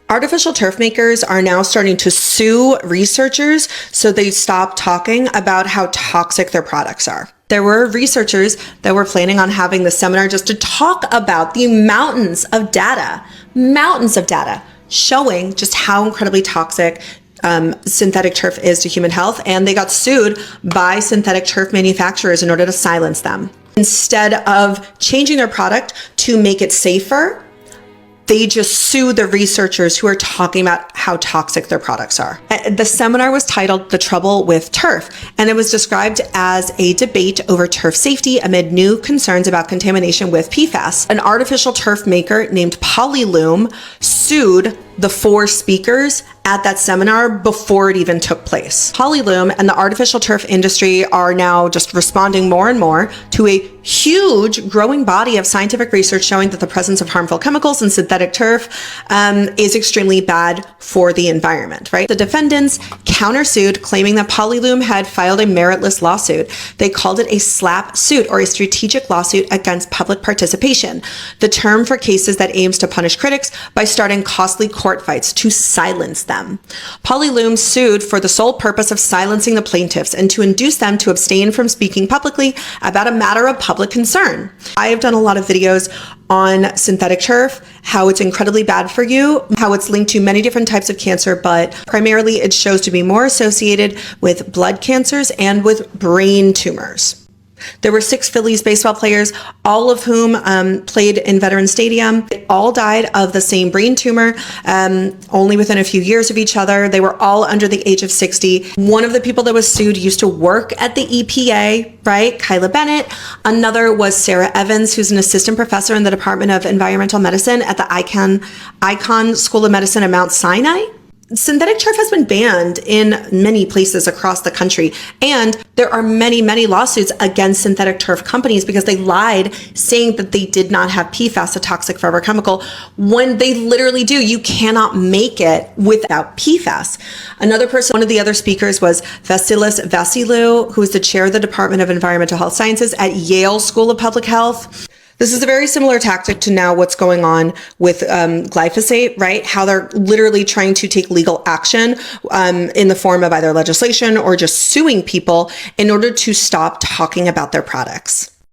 Artificial turf makers are now starting to sue researchers so they stop talking about how toxic their products are. There were researchers that were planning on having the seminar just to talk about the mountains of data showing just how incredibly toxic synthetic turf is to human health, and they got sued by synthetic turf manufacturers in order to silence them. Instead of changing their product to make it safer, they just sue the researchers who are talking about how toxic their products are. The seminar was titled "The Trouble with Turf," and it was described as a debate over turf safety amid new concerns about contamination with PFAS. An artificial turf maker named Polyloom sued the 4 speakers at that seminar before it even took place. Polyloom and the artificial turf industry are now just responding more and more to a huge growing body of scientific research showing that the presence of harmful chemicals in synthetic turf is extremely bad for the environment, right? The defendants countersued, claiming that Polyloom had filed a meritless lawsuit. They called it a SLAP suit, or a strategic lawsuit against public participation, the term for cases that aims to punish critics by starting costly court fights to silence them. Polyloom sued for the sole purpose of silencing the plaintiffs and to induce them to abstain from speaking publicly about a matter of public concern. I have done a lot of videos on synthetic turf, how it's incredibly bad for you, how it's linked to many different types of cancer, but primarily it shows to be more associated with blood cancers and with brain tumors. There were 6 Phillies baseball players, all of whom played in Veterans Stadium. They all died of the same brain tumor, only within a few years of each other. They were all under the age of 60. One of the people that was sued used to work at the EPA, right? Kyla Bennett. Another was Sarah Evans, who's an assistant professor in the Department of Environmental Medicine at the Icahn School of Medicine at Mount Sinai. Synthetic turf has been banned in many places across the country, and there are many, many lawsuits against synthetic turf companies because they lied saying that they did not have PFAS, a toxic forever chemical, when they literally do. You cannot make it without PFAS. Another person, one of the other speakers, was Vasilis Vasilou, who is the chair of the Department of Environmental Health Sciences at Yale School of Public Health. This is a very similar tactic to now what's going on with glyphosate, right? How they're literally trying to take legal action in the form of either legislation or just suing people in order to stop talking about their products.